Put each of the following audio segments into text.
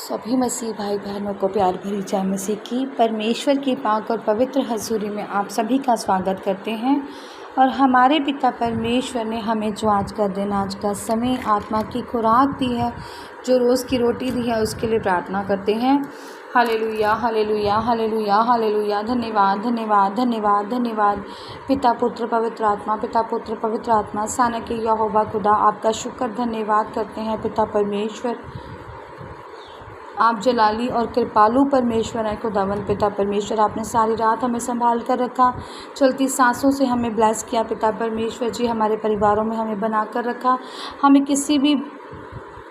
सभी मसीह भाई बहनों को प्यार भरी जय मसीह की। परमेश्वर की पाक और पवित्र हजूरी में आप सभी का स्वागत करते हैं। और हमारे पिता परमेश्वर ने हमें जो आज का दिन, आज का समय, आत्मा की खुराक दी है, जो रोज़ की रोटी दी है, उसके लिए प्रार्थना करते हैं। Hallelujah, hallelujah, hallelujah, hallelujah. धन्यवाद, धन्यवाद, धन्यवाद, धन्यवाद। पिता पुत्र पवित्र आत्मा, पिता पुत्र पवित्र आत्मा, साना के यहोवा खुदा, आपका शुक्र धन्यवाद करते हैं। पिता परमेश्वर, आप जलाली और कृपालु परमेश्वर हैं। खुदावंद पिता परमेश्वर, आपने सारी रात हमें संभाल कर रखा, चलती सांसों से हमें ब्लेस किया। पिता परमेश्वर जी, हमारे परिवारों में हमें बना कर रखा, हमें किसी भी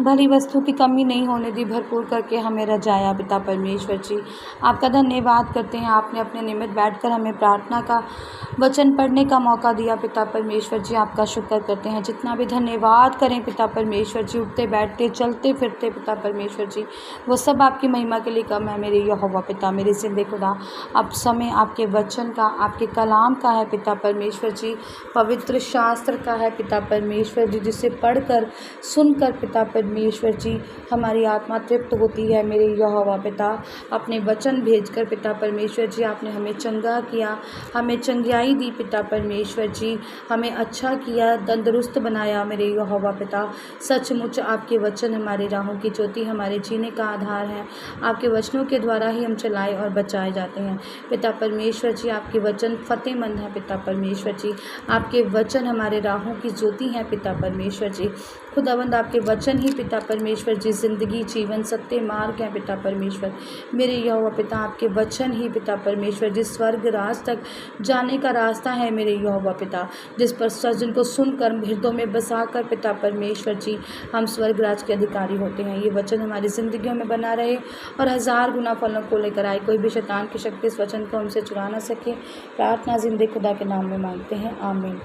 भली वस्तु की कमी नहीं होने दी, भरपूर करके हमें रजाया। पिता परमेश्वर जी, आपका धन्यवाद करते हैं। आपने अपने निमित्त बैठकर हमें प्रार्थना का वचन पढ़ने का मौका दिया। पिता परमेश्वर जी, आपका शुक्र करते हैं। जितना भी धन्यवाद करें पिता परमेश्वर जी, उठते बैठते चलते फिरते पिता परमेश्वर जी, वो सब आपकी महिमा के लिए कम है। मेरे यहोवा पिता, मेरे जिंदे खुदा, अब समय आपके वचन का, आपके कलाम का है पिता परमेश्वर जी, पवित्र शास्त्र का है पिता परमेश्वर जी, जिसे पढ़कर सुनकर पिता परमेश्वर जी हमारी आत्मा तृप्त होती है। मेरे यहोवा पिता, अपने वचन भेजकर पिता परमेश्वर जी आपने हमें चंगा किया, हमें चंगियाई दी पिता परमेश्वर जी, हमें अच्छा किया, तंदुरुस्त बनाया। मेरे यहोवा पिता, सचमुच आपके वचन हमारे राहों की ज्योति, हमारे जीने का आधार है। आपके वचनों के द्वारा ही हम चलाए और बचाए जाते हैं। पिता परमेश्वर जी, आपके वचन फतेहमंद है पिता परमेश्वर जी, आपके वचन हमारे राहों की ज्योति हैं पिता परमेश्वर जी। खुदावंद, आपके वचन ही पिता परमेश्वर जी ज़िंदगी, जीवन, सत्य मार्ग है पिता परमेश्वर। मेरे यहोवा पिता, आपके वचन ही पिता परमेश्वर जी स्वर्ग राज तक जाने का रास्ता है। मेरे यहोवा पिता, जिस पर सजन को सुनकर हृदयों में बसाकर पिता परमेश्वर जी हम स्वर्ग राज के अधिकारी होते हैं। ये वचन हमारी ज़िंदगियों में बना रहे और 1000 गुना फलों को लेकर आए। कोई भी शैतान की शक्ति इस वचन को हमसे चुरा ना सके। प्रार्थना जिंदे खुदा के नाम में मांगते हैं, आमीन।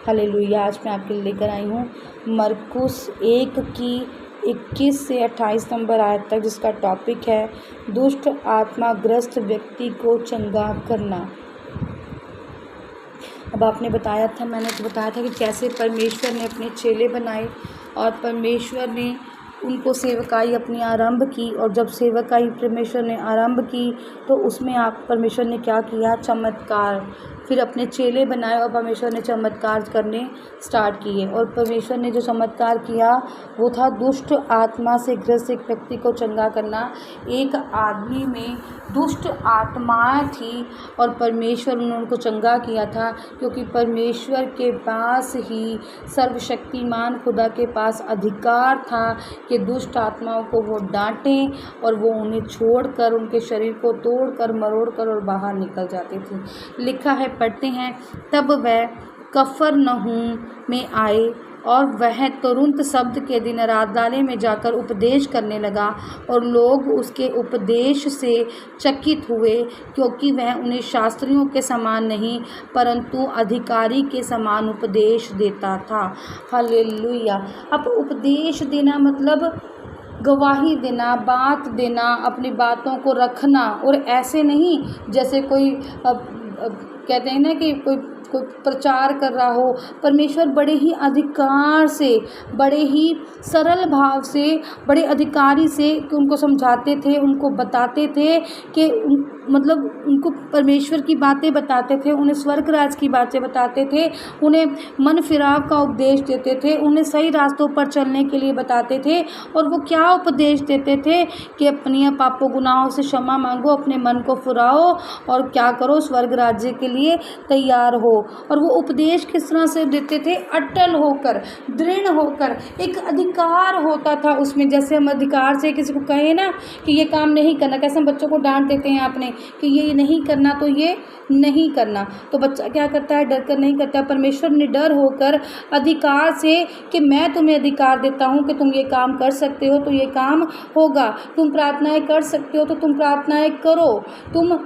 हालेलुया। आज मैं आपके लिए लेकर आई हूँ मरकुस 1 की 21 से 28 नंबर आयत तक, जिसका टॉपिक है दुष्ट आत्माग्रस्त व्यक्ति को चंगा करना। अब आपने बताया था, मैंने तो बताया था कि कैसे परमेश्वर ने अपने चेले बनाए और परमेश्वर ने उनको सेवकाई अपनी आरंभ की। और जब सेवकाई परमेश्वर ने आरंभ की तो उसमें आप परमेश्वर ने क्या किया? चमत्कार। फिर अपने चेले बनाए और परमेश्वर ने चमत्कार करने स्टार्ट किए। और परमेश्वर ने जो चमत्कार किया वो था दुष्ट आत्मा से ग्रस्त एक व्यक्ति को चंगा करना। एक आदमी में दुष्ट आत्माएं थी और परमेश्वर ने उनको चंगा किया था, क्योंकि परमेश्वर के पास ही, सर्वशक्तिमान खुदा के पास अधिकार था कि दुष्ट आत्माओं को वो डांटें और वो उन्हें छोड़कर, उनके शरीर को तोड़कर, मरोड़कर और बाहर निकल जाती थी। लिखा है, पढ़ते हैं, तब वह कफरनहूम में आए और वह तुरंत शब्द के दिन आराधनालय में जाकर उपदेश करने लगा। और लोग उसके उपदेश से चकित हुए, क्योंकि वह उन्हें शास्त्रियों के समान नहीं परंतु अधिकारी के समान उपदेश देता था। हालेलुया। अब उपदेश देना मतलब गवाही देना, बात देना, अपनी बातों को रखना। और ऐसे नहीं जैसे कोई कहते हैं ना कि कोई प्रचार कर रहा हो। परमेश्वर बड़े ही अधिकार से, बड़े ही सरल भाव से, बड़े अधिकारी से उनको समझाते थे, उनको बताते थे कि मतलब उनको परमेश्वर की बातें बताते थे, उन्हें स्वर्ग राज की बातें बताते थे, उन्हें मन फिराव का उपदेश देते थे, उन्हें सही रास्तों पर चलने के लिए बताते थे। और वो क्या उपदेश देते थे कि अपनी पापों गुनाहों से क्षमा मांगो, अपने मन को फुराओ और क्या करो, स्वर्ग राज्य के लिए तैयार हो। और वो उपदेश किस तरह से देते थे? अटल होकर, दृढ़ होकर। एक अधिकार होता था उसमें। जैसे हम अधिकार से किसी को कहें ना कि ये काम नहीं करना, कैसे हम बच्चों को डांट देते हैं आपने कि ये नहीं करना तो ये नहीं करना, तो बच्चा क्या करता है? डर कर नहीं करता। परमेश्वर ने डर होकर अधिकार से कि मैं तुम्हें अधिकार देता हूँ कि तुम ये काम कर सकते हो तो ये काम होगा, तुम प्रार्थनाएं कर सकते हो तो तुम प्रार्थनाएं करो, तुम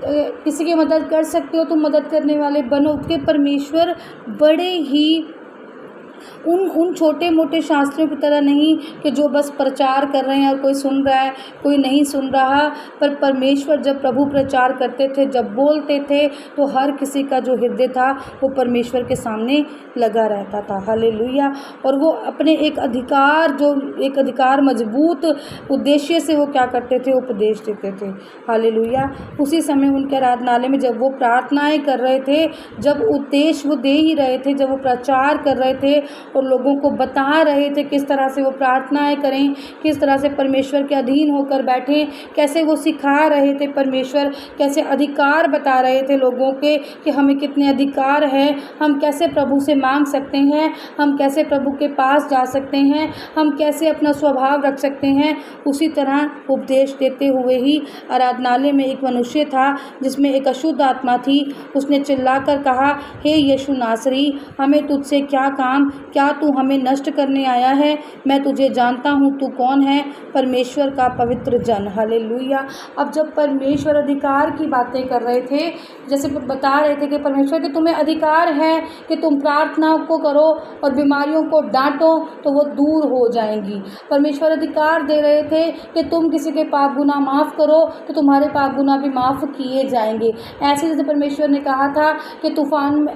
किसी की मदद कर सकते हो तुम मदद करने वाले बनो। के परमेश्वर बड़े ही उन छोटे मोटे शास्त्रियों की तरह नहीं कि जो बस प्रचार कर रहे हैं और कोई सुन रहा है कोई नहीं सुन रहा। पर परमेश्वर जब प्रभु प्रचार करते थे, जब बोलते थे, तो हर किसी का जो हृदय था वो परमेश्वर के सामने लगा रहता था। हालेलुया। और वो अपने एक अधिकार मजबूत उद्देश्य से वो क्या करते थे, उपदेश देते थे। हालेलुया। उसी समय उनके आराधनालय में जब वो प्रार्थनाएं कर रहे थे, जब उपदेश वो दे ही रहे थे, जब वो प्रचार कर रहे थे और लोगों को बता रहे थे किस तरह से वो प्रार्थनाएं करें, किस तरह से परमेश्वर के अधीन होकर बैठें, कैसे वो सिखा रहे थे, परमेश्वर कैसे अधिकार बता रहे थे लोगों के कि हमें कितने अधिकार हैं, हम कैसे प्रभु से मांग सकते हैं, हम कैसे प्रभु के पास जा सकते हैं, हम कैसे अपना स्वभाव रख सकते हैं। उसी तरह उपदेश देते हुए ही आराधनालय में एक मनुष्य था जिसमें एक अशुद्ध आत्मा थी। उसने चिल्लाकर कहा, हे यीशु नासरी, हमें तुझसे क्या काम, क्या तू हमें नष्ट करने आया है? मैं तुझे जानता हूँ, तू कौन है, परमेश्वर का पवित्र जन। हालेलुया। अब जब परमेश्वर अधिकार की बातें कर रहे थे, जैसे बता रहे थे कि परमेश्वर के तुम्हें अधिकार है कि तुम प्रार्थना को करो और बीमारियों को डांटो तो वो दूर हो जाएंगी। परमेश्वर अधिकार दे रहे थे कि तुम किसी के पाप गुनाह माफ़ करो तो तुम्हारे पाप गुनाह भी माफ़ किए जाएंगे। ऐसे जैसे परमेश्वर ने कहा था कि तूफान में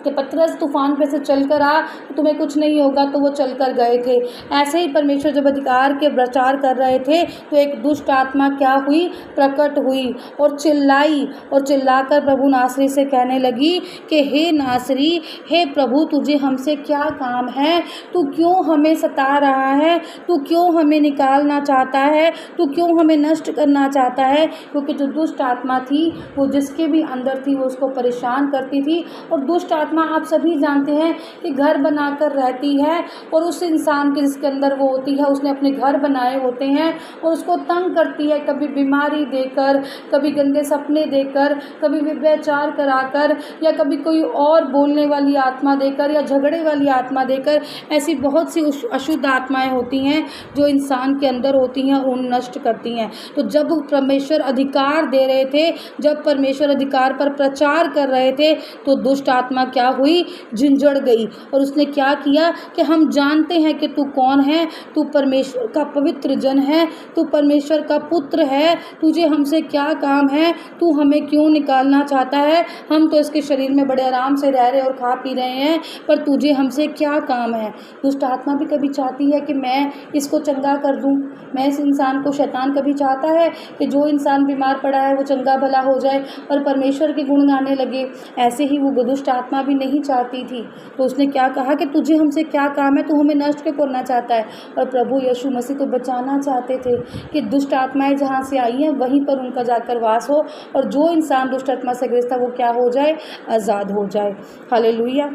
कि पतरस तूफान पे से चल कर आ तो तुम्हें कुछ नहीं होगा, तो वो चल कर गए थे। ऐसे ही परमेश्वर जब अधिकार के प्रचार कर रहे थे तो एक दुष्ट आत्मा क्या हुई, प्रकट हुई और चिल्लाई और चिल्लाकर प्रभु नासरी से कहने लगी कि हे नासरी, हे प्रभु, तुझे हमसे क्या काम है, तू क्यों हमें सता रहा है, तू क्यों हमें निकालना चाहता है, तू क्यों हमें नष्ट करना चाहता है। क्योंकि जो दुष्ट आत्मा थी वो जिसके भी अंदर थी वो उसको परेशान करती थी। और दुष्ट आत्मा आप सभी जानते हैं कि घर बनाकर रहती है और उस इंसान के जिसके अंदर वो होती है उसने अपने घर बनाए होते हैं और उसको तंग करती है, कभी बीमारी देकर, कभी गंदे सपने देकर, कभी व्यभिचार कराकर, या कभी कोई और बोलने वाली आत्मा देकर या झगड़े वाली आत्मा देकर। ऐसी बहुत सी अशुद्ध आत्माएं होती हैं जो इंसान के अंदर होती हैं और उन्हें नष्ट करती हैं। तो जब परमेश्वर अधिकार दे रहे थे, जब परमेश्वर अधिकार पर प्रचार कर रहे थे, तो दुष्ट आत्मा क्या हुई, झिंझड़ गई और उसने क्या किया कि हम जानते हैं कि तू कौन है, तू परमेश्वर का पवित्र जन है, तू परमेश्वर का पुत्र है, तुझे हमसे क्या काम है, तू हमें क्यों निकालना चाहता है, हम तो इसके शरीर में बड़े आराम से रह रहे और खा पी रहे हैं, पर तुझे हमसे क्या काम है। दुष्ट आत्मा भी कभी चाहती है कि मैं इसको चंगा कर दूं, मैं इस इंसान को, शैतान कभी चाहता है कि जो इंसान बीमार पड़ा है वो चंगा भला हो जाए और परमेश्वर के गुण गाने लगे। ऐसे ही वो दुष्ट आत्मा भी नहीं चाहती थी। तो उसने क्या कहा कि तुझे हमसे क्या काम है, तू हमें नष्ट क्यों करना चाहता है। और प्रभु यीशु मसीह तो बचाना चाहते थे कि दुष्ट आत्माएं जहाँ से आई हैं वहीं पर उनका जाकर वास हो और जो इंसान दुष्ट आत्मा से ग्रस्त था वो क्या हो जाए, आज़ाद हो जाए। हालेलुया।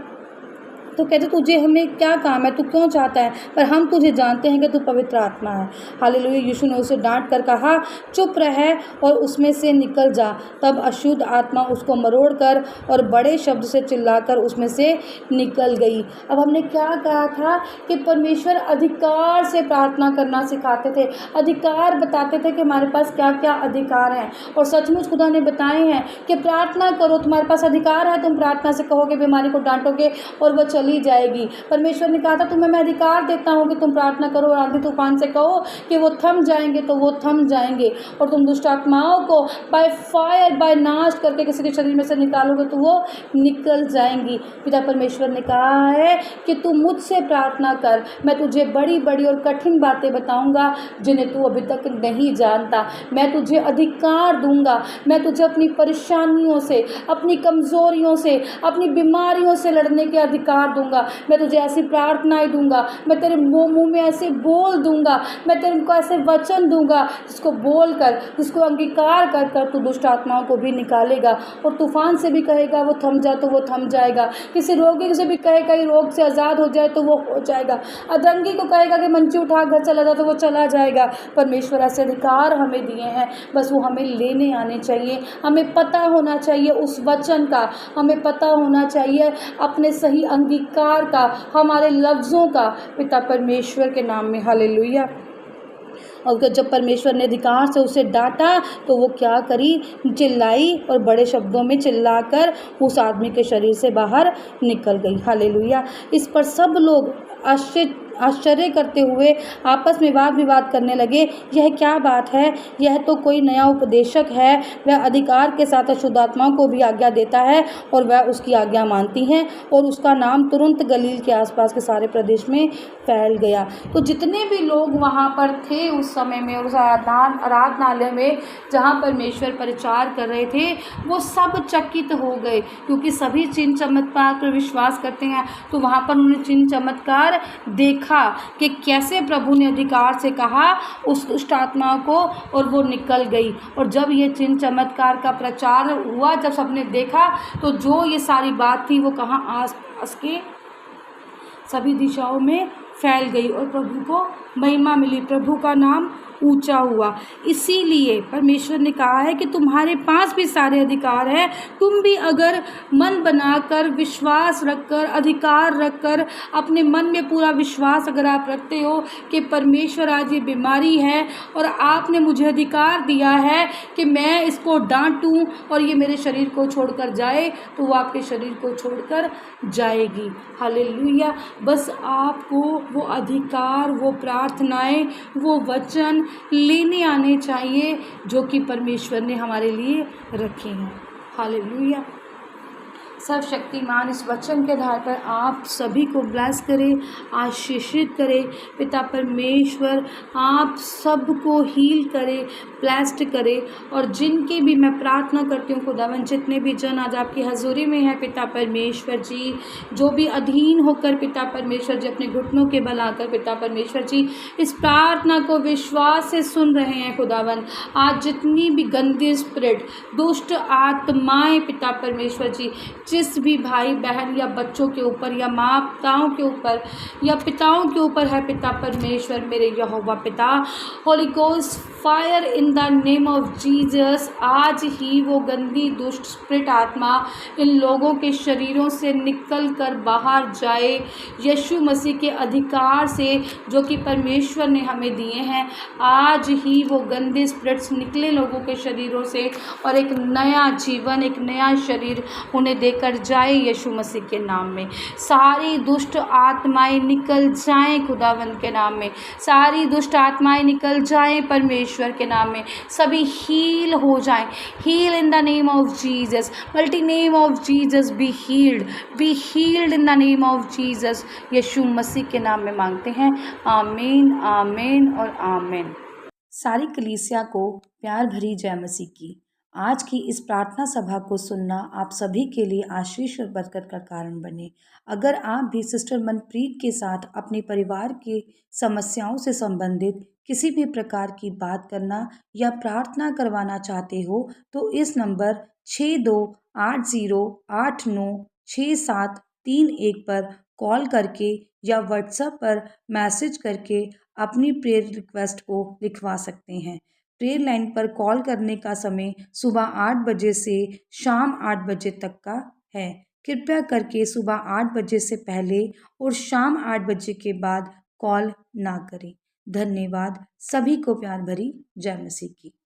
तो कहते तुझे हमें क्या काम है, तू क्यों चाहता है, पर हम तुझे जानते हैं कि तू पवित्र आत्मा है। हालेलुया। यीशु ने उसे डांट कर कहा, चुप रह और उसमें से निकल जा। तब अशुद्ध आत्मा उसको मरोड़ कर और बड़े शब्द से चिल्लाकर उसमें से निकल गई। अब हमने क्या कहा था कि परमेश्वर अधिकार से प्रार्थना करना सिखाते थे, अधिकार बताते थे कि हमारे पास क्या क्या अधिकार हैं। और सचमुच खुदा ने बताए हैं कि प्रार्थना करो, तुम्हारे पास अधिकार है, तुम प्रार्थना से कहोगे, बीमारी को डांटोगे और वह चली जाएगी। परमेश्वर ने कहा था तुम्हें मैं अधिकार देता हूँ कि तुम प्रार्थना करो और आंधी तूफान से कहो कि वो थम जाएंगे तो वो थम जाएंगे। और तुम दुष्ट आत्माओं को बाय फायर, बाय नाश करके किसी के शरीर में से निकालोगे तो वो निकल जाएंगी। पिता परमेश्वर ने कहा है कि तू मुझसे प्रार्थना कर, मैं तुझे बड़ी बड़ी और कठिन बातें बताऊंगा जिन्हें तू अभी तक नहीं जानता। मैं तुझे अधिकार दूंगा, मैं तुझे अपनी परेशानियों से, अपनी कमजोरियों से, अपनी बीमारियों से लड़ने के अधिकार दूंगा। मैं तुझे ऐसी प्रार्थनाएं दूंगा, मैं तेरे मुंह में ऐसे बोल दूंगा, मैं तेरे को ऐसे वचन दूंगा जिसको बोलकर, जिसको अंगीकार कर कर तू दुष्ट आत्माओं को भी निकालेगा। और तूफान से भी कहेगा वो थम जा तो वो थम जाएगा। किसी रोगी से भी कहेगा ये रोग से आज़ाद हो जाए तो वो हो जाएगा। अदंगी को कहेगा कि मंची उठा घर चला जा तो वो चला जाएगा। परमेश्वर ऐसे अधिकार हमें दिए हैं, बस वो हमें लेने आने चाहिए। हमें पता होना चाहिए उस वचन का, हमें पता होना चाहिए अपने सही अंगीकार का, हमारे लफ्ज़ों का, पिता परमेश्वर के नाम में। हालेलुया। और जब परमेश्वर ने अधिकार से उसे डांटा तो वो क्या करी, चिल्लाई और बड़े शब्दों में चिल्लाकर उस आदमी के शरीर से बाहर निकल गई। हालेलुया। इस पर सब लोग आश्चर्य करते हुए आपस में वाद विवाद करने लगे, यह क्या बात है, यह तो कोई नया उपदेशक है, वह अधिकार के साथ अशुद्ध आत्माओं को भी आज्ञा देता है और वह उसकी आज्ञा मानती हैं। और उसका नाम तुरंत गलील के आसपास के सारे प्रदेश में फैल गया। तो जितने भी लोग वहाँ पर थे उस समय में, उस आराधनालय में जहाँ परमेश्वर प्रचार कर रहे थे, वो सब चकित हो गए, क्योंकि सभी चिन्ह चमत्कार पर विश्वास करते हैं। तो वहाँ पर उन्होंने चिन्ह चमत्कार देखा कि कैसे प्रभु ने अधिकार से कहा उस दुष्ट आत्मा को और वो निकल गई। और जब ये चिन्ह चमत्कार का प्रचार हुआ, जब सबने देखा, तो जो ये सारी बात थी वो कहाँ आस पास के सभी दिशाओं में फैल गई और प्रभु को महिमा मिली, प्रभु का नाम ऊंचा हुआ। इसीलिए परमेश्वर ने कहा है कि तुम्हारे पास भी सारे अधिकार हैं। तुम भी अगर मन बनाकर, विश्वास रखकर, अधिकार रखकर, अपने मन में पूरा विश्वास अगर आप रखते हो कि परमेश्वर आज ये बीमारी है और आपने मुझे अधिकार दिया है कि मैं इसको डांटूं और ये मेरे शरीर को छोड़कर जाए, तो वो आपके शरीर को छोड़कर जाएगी। हालेलुया। बस आपको वो अधिकार, वो प्रार्थनाएं, वो वचन लेने आने चाहिए जो कि परमेश्वर ने हमारे लिए रखे हैं। हालेलुया। सर्वशक्तिमान इस वचन के आधार पर आप सभी को ब्लेस करे, आशीषित करे। पिता परमेश्वर आप सबको हील करे, ब्लेस्ड करे। और जिनकी भी मैं प्रार्थना करती हूँ खुदावन, जितने भी जन आज आपकी हजूरी में है पिता परमेश्वर जी, जो भी अधीन होकर पिता परमेश्वर जी अपने घुटनों के बल आकर पिता परमेश्वर जी इस प्रार्थना को विश्वास से सुन रहे हैं खुदावन, आज जितनी भी गंदी स्पिरिट, दुष्ट आत्माएं पिता परमेश्वर जी जिस भी भाई बहन या बच्चों के ऊपर या माताओं के ऊपर या पिताओं के ऊपर है पिता परमेश्वर मेरे यहोवा पिता, Holi ghost fire in the name of Jesus, आज ही वो गंदी दुष्ट स्पिरिट आत्मा इन लोगों के शरीरों से निकल कर बाहर जाए यीशु मसीह के अधिकार से जो कि परमेश्वर ने हमें दिए हैं। आज ही वो गंदे स्पिरिट्स निकले लोगों के शरीरों से और एक नया जीवन, एक नया शरीर उन्हें देकर जाए यीशु मसीह के नाम में। सारी दुष्ट आत्माएं निकल जाएं खुदावंद के नाम में, सारी दुष्ट आत्माएं निकल जाएं परमेश्वर के नाम में, सभी हील हो जाएं। Heal in the name of Jesus, multi name of Jesus, be healed in the name of Jesus, Yeshu Masih के नाम में मांगते हैं। आमीन, आमीन और आमीन। सारी कलीसिया को प्यार भरी जय मसीह की। आज की इस प्रार्थना सभा को सुनना आप सभी के लिए आशीष और बरकत का कारण बने। अगर आप भी सिस्टर मनप्रीत के साथ अपने परिवार की समस्याओं से संबंधित किसी भी प्रकार की बात करना या प्रार्थना करवाना चाहते हो तो इस नंबर 6280896731 पर कॉल करके या व्हाट्सएप पर मैसेज करके अपनी प्रेयर रिक्वेस्ट को लिखवा सकते हैं। प्रेयर लाइन पर कॉल करने का समय सुबह 8 बजे से शाम 8 बजे तक का है। कृपया करके सुबह 8 बजे से पहले और शाम 8 बजे के बाद कॉल ना करें। धन्यवाद। सभी को प्यार भरी जय मसीह की।